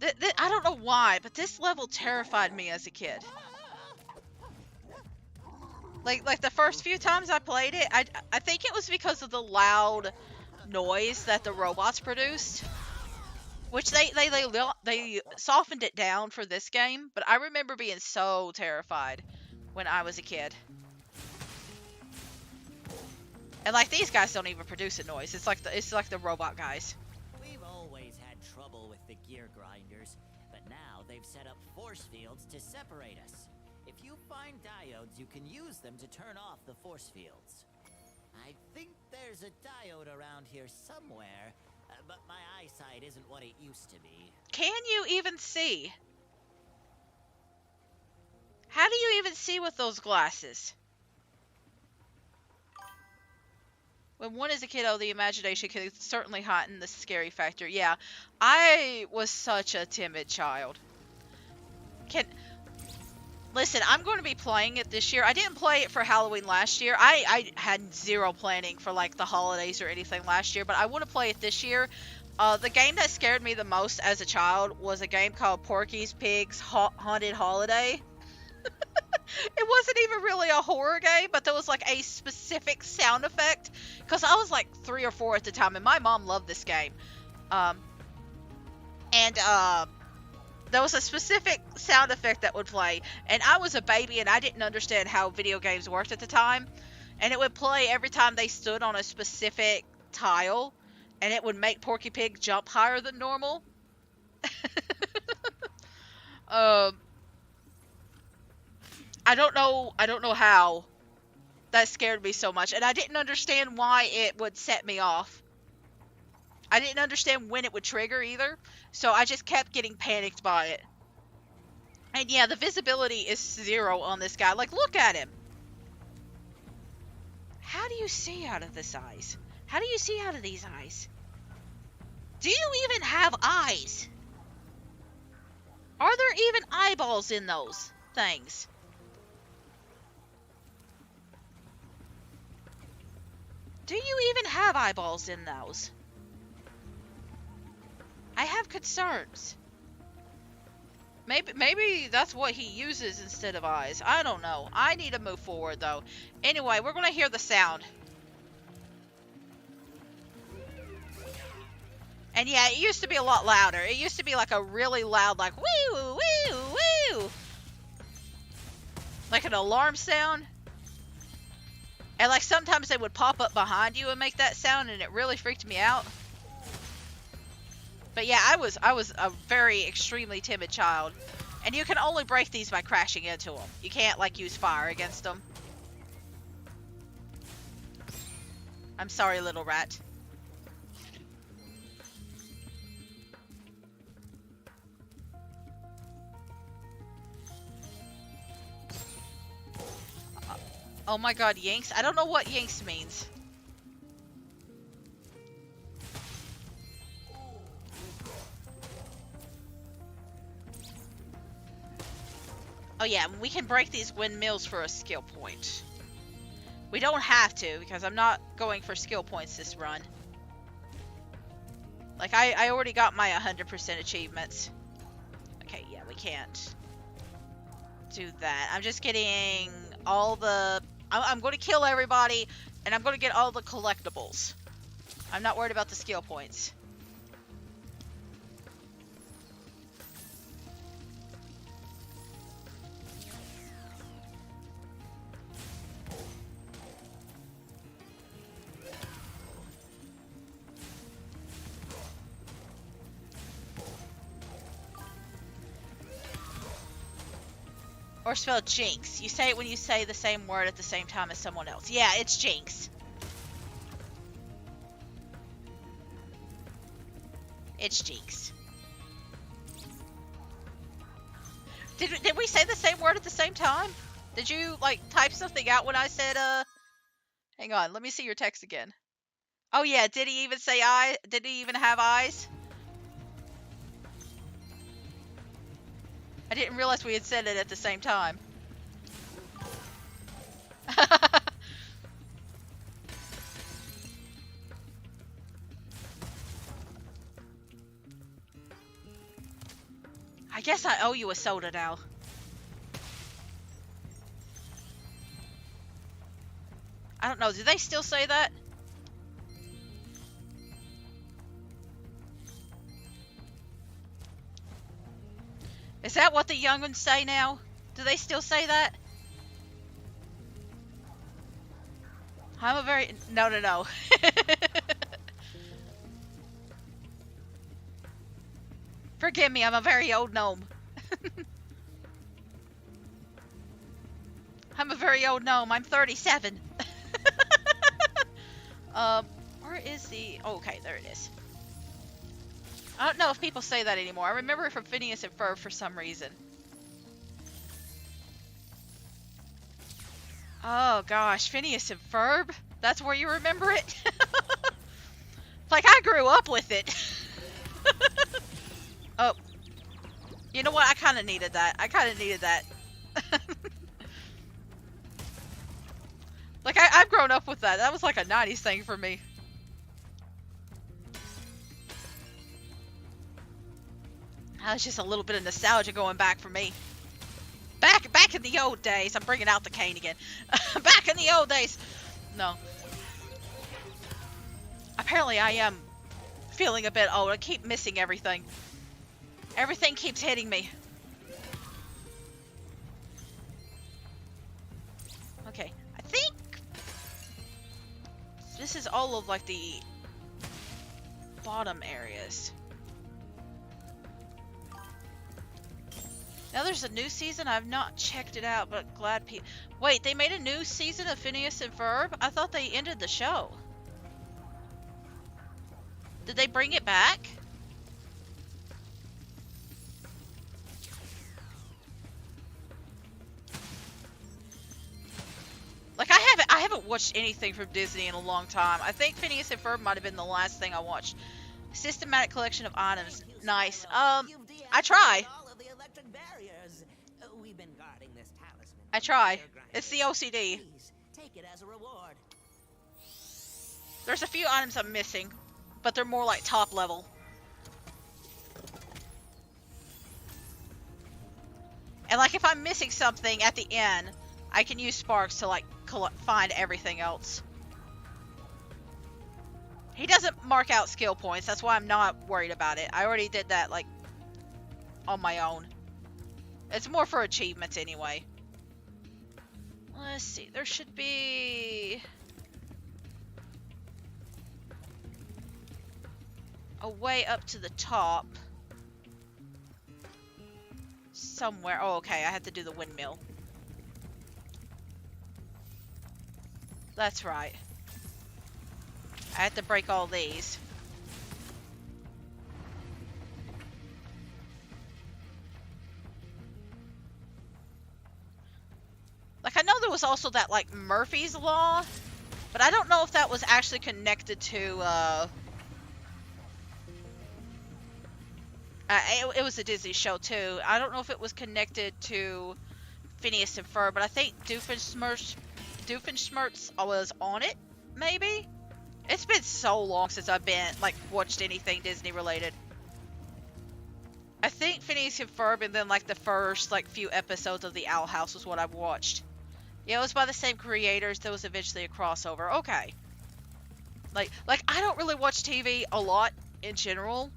I don't know why, but this level terrified me as a kid. Like the first few times I played it, I think it was because of the loud noise that the robots produced, which they softened it down for this game. But I remember being so terrified when I was a kid. And like these guys don't even produce a noise. It's like the robot guys. We've always had trouble with the gear grinders, but now they've set up force fields to separate us. If you find diodes, you can use them to turn off the force fields. I think there's a diode around here somewhere, but my eyesight isn't what it used to be. Can you even see? How do you even see with those glasses? When one is a kiddo, the imagination can certainly heighten the scary factor. Yeah, I was such a timid child. Listen, I'm going to be playing it this year. I didn't play it for Halloween last year. I had zero planning for like the holidays or anything last year, but I want to play it this year. The game that scared me the most as a child was a game called Porky's Pig's Haunted Holiday. It wasn't even really a horror game, but there was like a specific sound effect. Because I was like 3 or 4 at the time, and my mom loved this game. There was a specific sound effect that would play, and I was a baby and I didn't understand how video games worked at the time, and it would play every time they stood on a specific tile, and it would make Porky Pig jump higher than normal. I don't know how that scared me so much, and I didn't understand why it would set me off. I didn't understand when it would trigger either, so I just kept getting panicked by it. And yeah, the visibility is 0 on this guy. Like, look at him. How do you see out of this eyes? How do you see out of these eyes? Do you even have eyes? Are there even eyeballs in those things? Do you even have eyeballs in those? I have concerns. Maybe that's what he uses instead of eyes. I don't know. I need to move forward, though. Anyway, we're going to hear the sound. And yeah, it used to be a lot louder. It used to be like a really loud, like, woo, woo, woo. Like an alarm sound. And like sometimes they would pop up behind you and make that sound, and it really freaked me out. But yeah, I was a very extremely timid child. And you can only break these by crashing into them. You can't like use fire against them. I'm sorry, little rat. Oh my god, Yinks? I don't know what Yinks means. Oh yeah, we can break these windmills for a skill point. We don't have to, because I'm not going for skill points this run. Like, I already got my 100% achievements. Okay, yeah, we can't do that. I'm just getting all the... I'm going to kill everybody, and I'm going to get all the collectibles. I'm not worried about the skill points. Or spelled jinx. You say it when you say the same word at the same time as someone else. Yeah, it's jinx. It's jinx. Did we say the same word at the same time? Did you, like, type something out when I said, Hang on, let me see your text again. Oh yeah, did he even say eyes? Did he even have eyes? I didn't realize we had said it at the same time. I guess I owe you a soda now. I don't know, do they still say that? Is that what the young ones say now? Do they still say that? I'm a very... No, no, no. Forgive me, I'm a very old gnome. I'm a very old gnome. I'm 37. Where is the... Oh, okay, there it is. I don't know if people say that anymore. I remember it from Phineas and Ferb for some reason. Oh gosh, Phineas and Ferb? That's where you remember it? Like, I grew up with it. Oh. You know what? I kind of needed that. I kind of needed that. Like, I've grown up with that. That was like a 90s thing for me. That was just a little bit of nostalgia going back for me. Back in the old days. I'm bringing out the cane again. Back in the old days. No. Apparently I am feeling a bit old. I keep missing everything. Everything keeps hitting me. Okay. I think this is all of like the bottom areas. Now there's a new season. I've not checked it out, but glad people... Wait, they made a new season of Phineas and Ferb? I thought they ended the show. Did they bring it back? Like, I haven't watched anything from Disney in a long time. I think Phineas and Ferb might have been the last thing I watched. Systematic collection of items. Nice. I try. I try. It's the OCD. Take it as a reward. There's a few items I'm missing, but they're more like top level. And like if I'm missing something at the end, I can use Sparks to like find everything else. He doesn't mark out skill points, that's why I'm not worried about it. I already did that like on my own. It's more for achievements anyway. Let's see, there should be a way up to the top somewhere. Oh, okay, I have to do the windmill. That's right. I have to break all these. Like, I know there was also that, like, Murphy's Law, but I don't know if that was actually connected to, it was a Disney show, too. I don't know if it was connected to Phineas and Ferb, but I think Doofenshmirtz was on it, maybe? It's been so long since I've watched anything Disney related. I think Phineas and Ferb and then, like, the first, like, few episodes of The Owl House was what I've watched. Yeah, it was by the same creators. There was eventually a crossover. Okay. Like, I don't really watch TV a lot in general.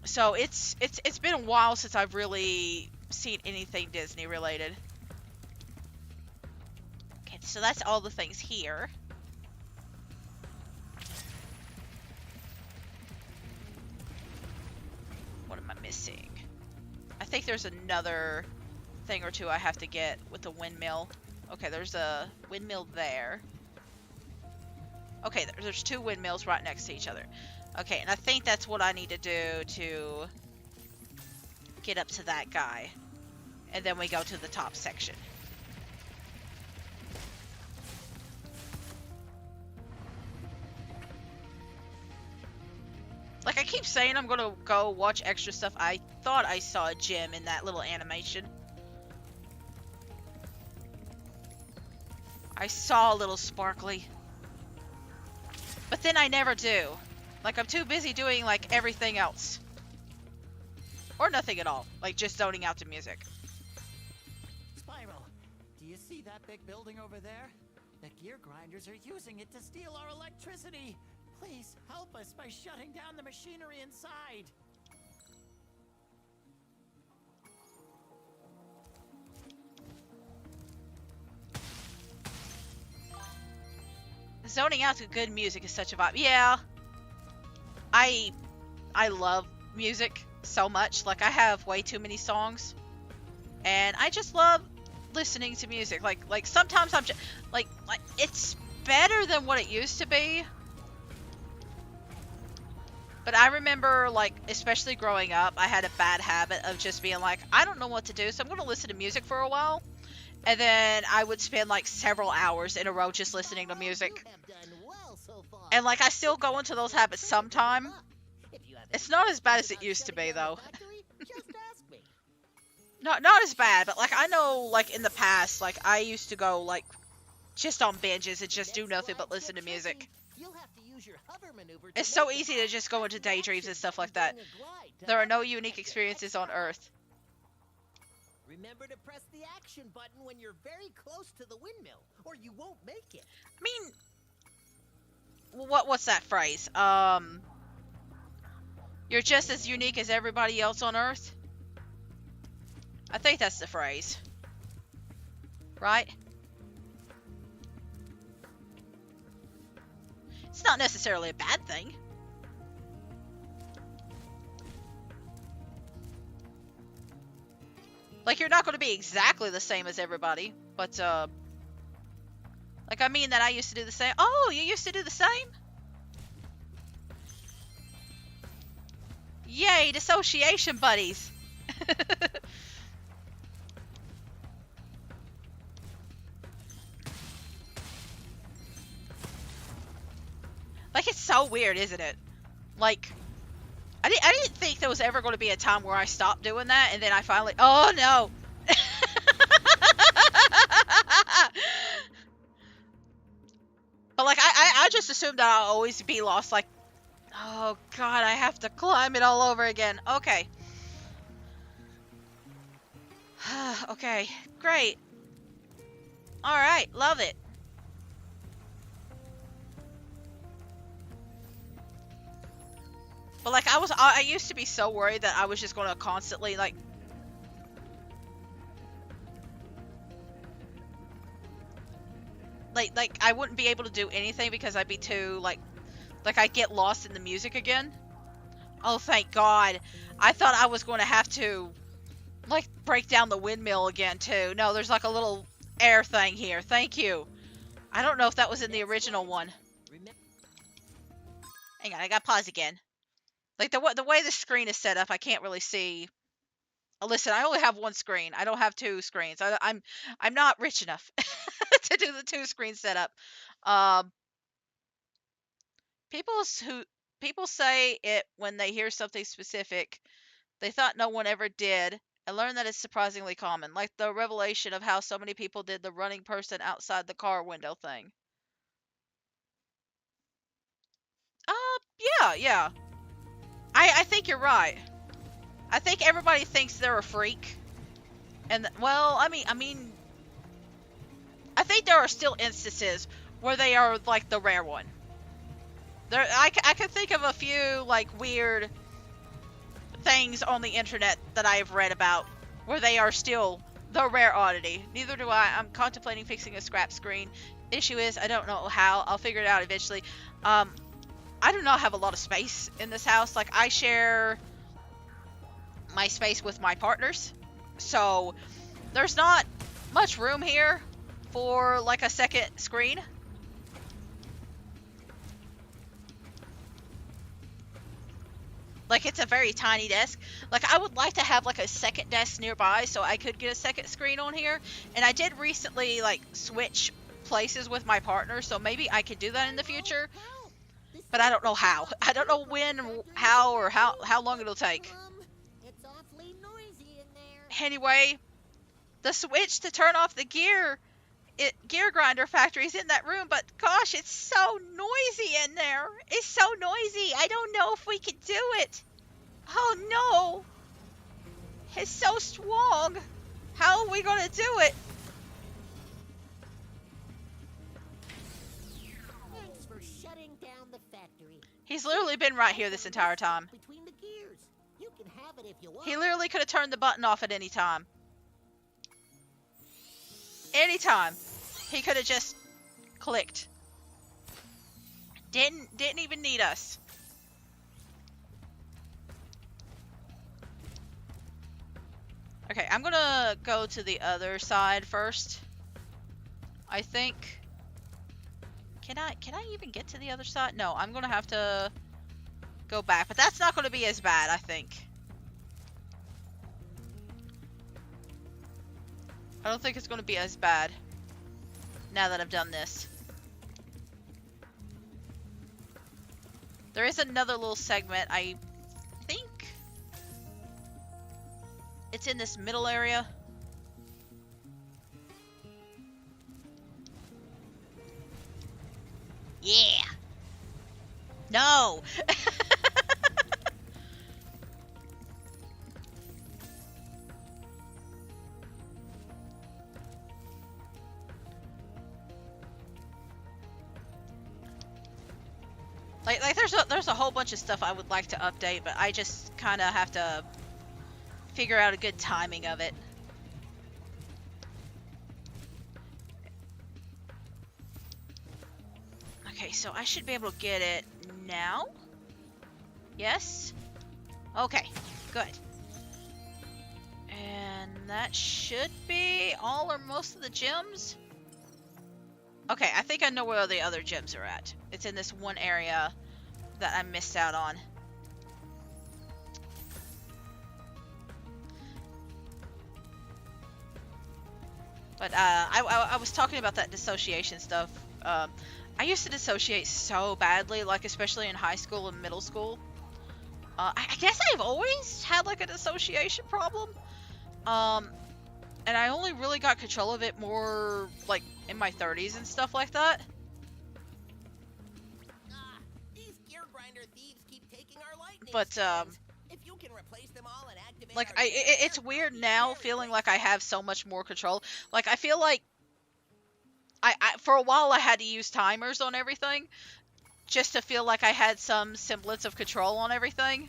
So, it's been a while since I've really seen anything Disney related. Okay, so that's all the things here. What am I missing? I think there's another thing or two I have to get with the windmill. Okay, there's a windmill there. Okay, there's two windmills right next to each other. Okay, and I think that's what I need to do to get up to that guy. And then we go to the top section. Like, I keep saying I'm gonna go watch extra stuff. I thought I saw a gem in that little animation. I saw a little sparkly. But then I never do. Like, I'm too busy doing, like, everything else. Or nothing at all. Like, just zoning out to music. Spyro, do you see that big building over there? The gear grinders are using it to steal our electricity. Please help us by shutting down the machinery inside. Zoning out to good music is such a vibe. Yeah. I love music so much. Like, I have way too many songs. And I just love listening to music. Like sometimes I'm just like it's better than what it used to be. But I remember, like, especially growing up, I had a bad habit of just being like, I don't know what to do, so I'm going to listen to music for a while. And then I would spend like several hours in a row just listening to music. And like, I still go into those habits sometime. It's not as bad as it used to be, though. Not as bad, but like, I know, like, in the past, like, I used to go like just on binges and just do nothing but listen to music. It's so easy to just go into daydreams and stuff like that. There are no unique experiences on Earth. Remember to press the action button when you're very close to the windmill, or you won't make it. I mean, what's that phrase? You're just as unique as everybody else on Earth? I think that's the phrase. Right? It's not necessarily a bad thing. Like, you're not going to be exactly the same as everybody, but, like, I mean that I used to do the same. Oh, you used to do the same? Yay, dissociation buddies. Like, it's so weird, isn't it? Like, I didn't think there was ever going to be a time where I stopped doing that, and then I finally... Oh, no! But, like, I just assumed that I'll always be lost, like... Oh, God, I have to climb it all over again. Okay. Okay, great. Alright, love it. But, like, I used to be so worried that I was just going to constantly, like... Like, I wouldn't be able to do anything because I'd be too, like, I'd get lost in the music again. Oh, thank God. I thought I was going to have to, like, break down the windmill again, too. No, there's, like, a little air thing here. Thank you. I don't know if that was in the original one. Hang on, I got pause again. Like, the way the screen is set up, I can't really see. Oh, listen, I only have one screen. I don't have two screens. I'm not rich enough to do the two screen setup. People say it when they hear something specific they thought no one ever did, and learn that it's surprisingly common, like the revelation of how so many people did the running person outside the car window thing. Yeah. I think you're right. I think everybody thinks they're a freak. And, well, I mean, I think there are still instances where they are, like, the rare one. I can think of a few, like, weird things on the internet that I have read about where they are still the rare oddity. Neither do I. I'm contemplating fixing a scrap screen. Issue is, I don't know how. I'll figure it out eventually. I do not have a lot of space in this house. Like, I share my space with my partners, so there's not much room here for, like, a second screen. Like, it's a very tiny desk. Like, I would like to have, like, a second desk nearby so I could get a second screen on here. And I did recently, like, switch places with my partner, so maybe I could do that in the future. But I don't know how. I don't know when, how, or how long it'll take. It's awfully noisy in there. Anyway, the switch to turn off the gear grinder factory is in that room, but gosh, it's so noisy in there. It's so noisy. I don't know if we can do it. Oh no. He's so strong. How are we gonna do it? Thanks for shutting down the factory. He's literally been right here this entire time. Between the gears. You can have it if you want. He literally could have turned the button off at any time. Anytime. He could have just clicked. Didn't even need us. Okay, I'm gonna go to the other side first. I think. Can I even get to the other side? No, I'm gonna have to go back, but that's not gonna be as bad, I think. I don't think it's gonna be as bad now that I've done this. There is another little segment, I think. It's in this middle area. Yeah. No. Like there's a whole bunch of stuff I would like to update, but I just kind of have to figure out a good timing of it. Okay, so I should be able to get it now. Yes? Okay, good. And that should be all or most of the gems. Okay, I think I know where the other gems are at. It's in this one area that I missed out on. But I was talking about that dissociation stuff. I used to dissociate so badly, like especially in high school and middle school. I guess I've always had like a dissociation problem. And I only really got control of it more like in my 30s and stuff like that. These gear grinder thieves keep taking our lightning. But if you can replace them all and activate like our it's weird now feeling like I have so much more control. Like I feel like I for a while I had to use timers on everything just to feel like I had some semblance of control on everything.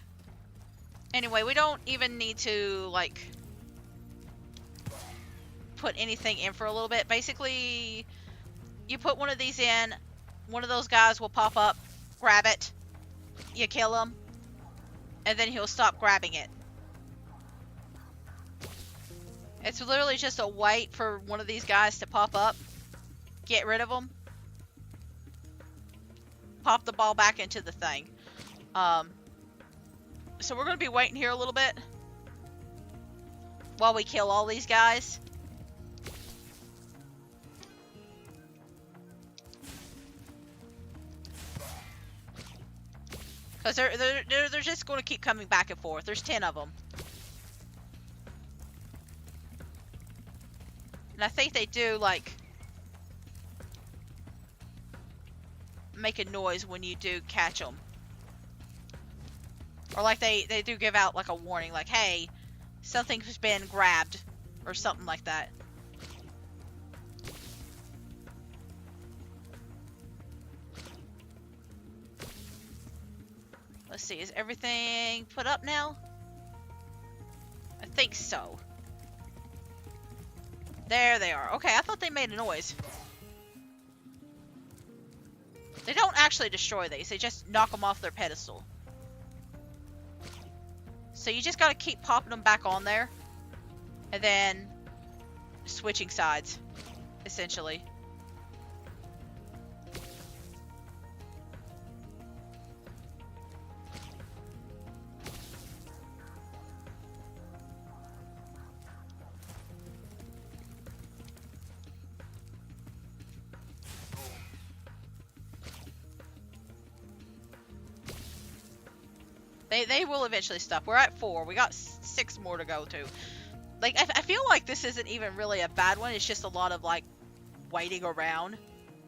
Anyway, we don't even need to like put anything in for a little bit. Basically, you put one of these in, one of those guys will pop up, grab it, you kill him, and then he'll stop grabbing it. It's literally just a wait for one of these guys to pop up, get rid of them, pop the ball back into the thing. So we're going to be waiting here a little bit while we kill all these guys. Because they're just going to keep coming back and forth. There's 10 of them. And I think they do, like, make a noise when you do catch them. Or, like, they do give out, like, a warning, like, hey, something's been grabbed. Or something like that. Let's see, is everything put up now? I think so. There they are. Okay, I thought they made a noise. They don't actually destroy these, they just knock them off their pedestal. So you just gotta keep popping them back on there. And then switching sides, essentially. They will eventually stop. We're at 4. We got 6 more to go to. Like, I feel like this isn't even really a bad one. It's just a lot of, like, waiting around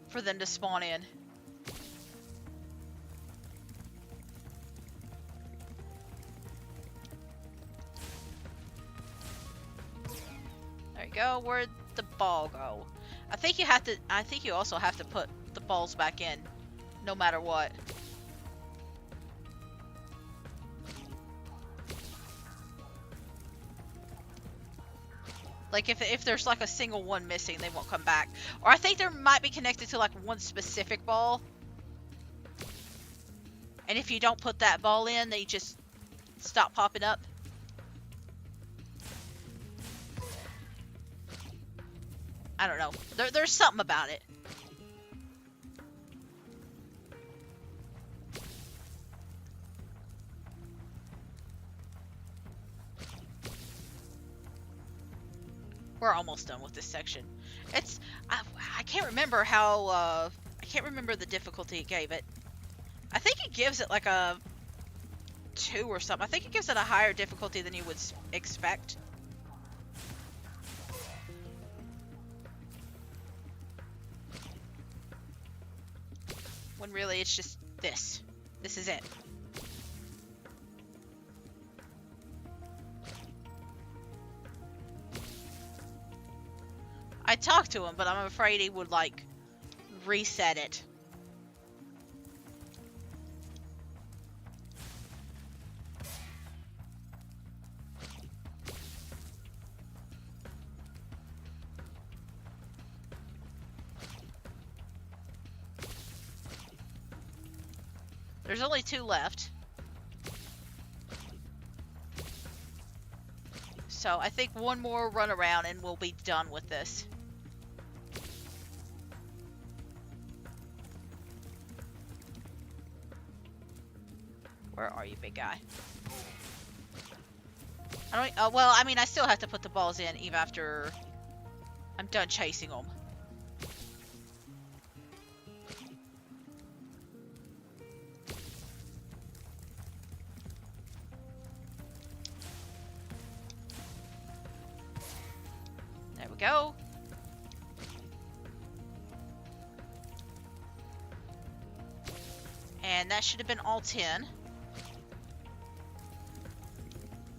for them to spawn in. go. Where'd the ball go? I think you have to. I think you also have to put the balls back in, no matter what. Like if there's like a single one missing, they won't come back. Or I think there might be connected to like one specific ball. And if you don't put that ball in, they just stop popping up. I don't know. There's something about it. We're almost done with this section. It's I can't remember how I can't remember the difficulty it gave it. I think it gives it like a 2 or something. I think it gives it a higher difficulty than you would expect. When really it's just this. This is it. I talked to him, but I'm afraid he would, like, reset it. There's only 2 left. So I think one more run around and we'll be done with this. Where are you, big guy? I don't. Well, I mean, I still have to put the balls in even after I'm done chasing them. There we go. And that should have been all 10.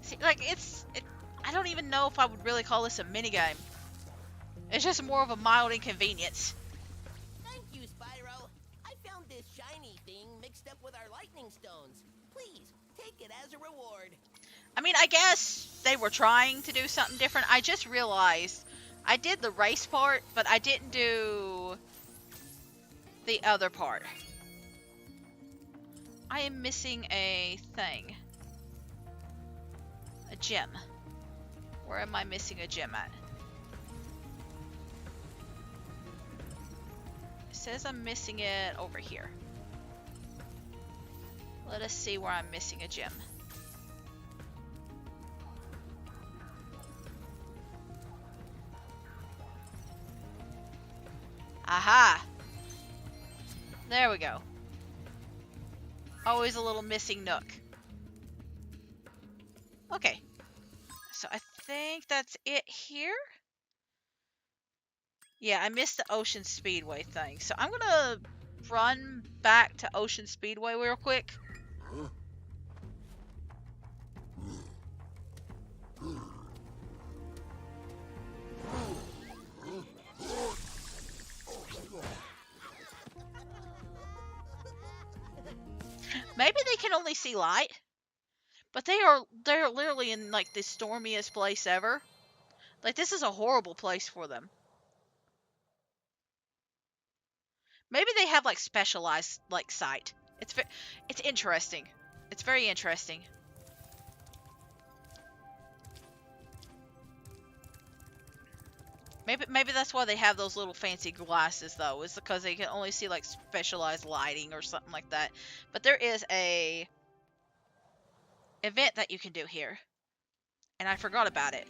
See, like, I don't even know if I would really call this a minigame. It's just more of a mild inconvenience. Thank you, Spyro. I found this shiny thing mixed up with our lightning stones. Please, take it as a reward. I mean, I guess they were trying to do something different. I just realized I did the race part, but I didn't do the other part. I am missing a thing. A gem. Where am I missing a gem at? It says I'm missing it over here. Let us see where I'm missing a gem. Aha! There we go. Always a little missing nook. Okay. So I think that's it here. Yeah, I missed the Ocean Speedway thing. So I'm gonna run back to Ocean Speedway real quick. Maybe they can only see light, but they're literally in like the stormiest place ever. Like, this is a horrible place for them. Maybe they have like specialized like sight. It's interesting. It's very interesting. Maybe that's why they have those little fancy glasses, though, is because they can only see like specialized lighting or something like that. But there is a event that you can do here, and I forgot about it.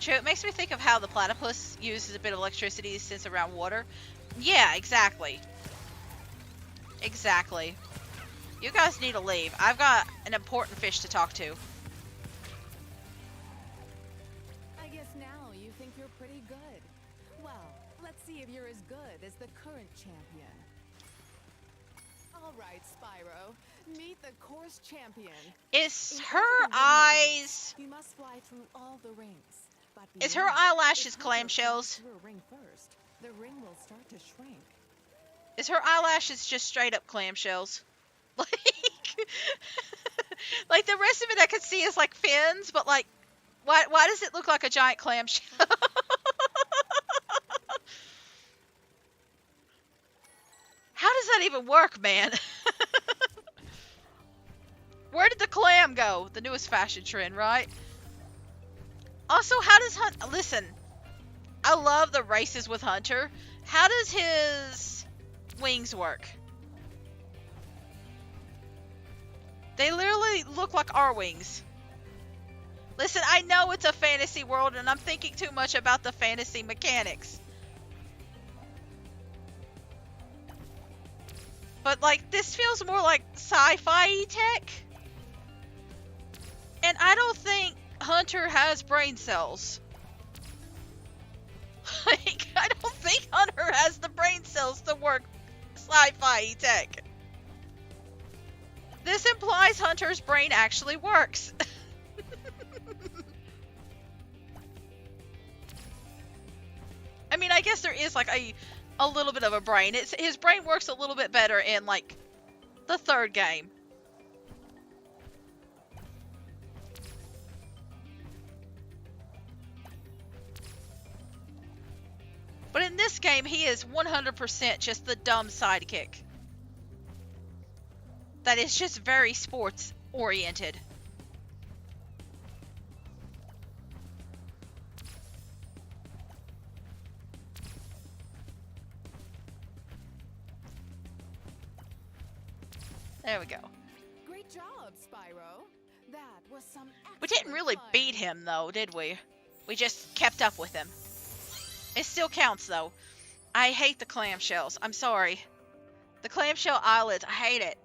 True, it makes me think of how the platypus uses a bit of electricity since around water. Yeah, exactly. Exactly. You guys need to leave. I've got an important fish to talk to. I guess now you think you're pretty good. Well, let's see if you're as good as the current champion. Oh, All right, Spyro. Meet the course champion. Is In her order to win the eyes... race, you must fly through all the rings. But Is her beware, eyelashes if Hunter flies clamshells? through a ring first, the ring will start to shrink. Is her eyelashes just straight up clamshells? Like, like the rest of it I could see is like fins, but like, why does it look like a giant clamshell? How does that even work, man? Where did the clam go? The newest fashion trend, right? Also, how does listen, I love the races with Hunter. How does his wings work? They literally look like our wings. Listen, I know it's a fantasy world and I'm thinking too much about the fantasy mechanics. But like, this feels more like sci-fi tech. And I don't think Hunter has brain cells. Like, I don't think Hunter has the brain cells to work sci-fi tech. This implies Hunter's brain actually works. I mean, I guess there is like a little bit of a brain. His brain works a little bit better in like the third game. But in this game, he is 100% just the dumb sidekick. That is just very sports oriented. There we go. Great job, Spyro. That was some We didn't really excellent beat flying. him though, did we? We just kept up with him. It still counts though. I hate the clamshells. I'm sorry. The clamshell eyelids, I hate it.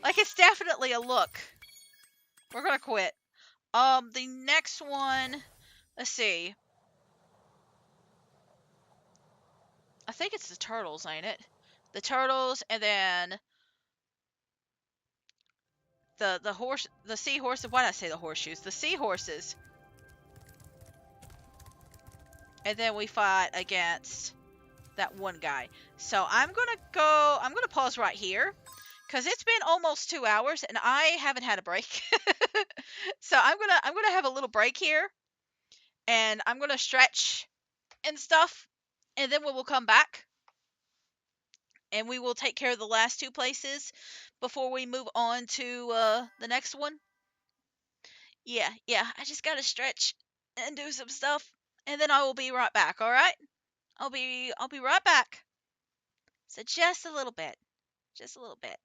Like, it's definitely a look. We're gonna quit. The next one, let's see. I think it's the turtles, ain't it? The turtles, and then the seahorses. Why did I say the horseshoes? The seahorses. And then we fight against that one guy. So I'm gonna pause right here because it's been almost 2 hours and I haven't had a break. So I'm gonna have a little break here and I'm gonna stretch and stuff, and then we will come back and we will take care of the last two places before we move on to the next one. Yeah, I just gotta stretch and do some stuff, and then I will be right back. All right, I'll be right back. So just a little bit, just a little bit.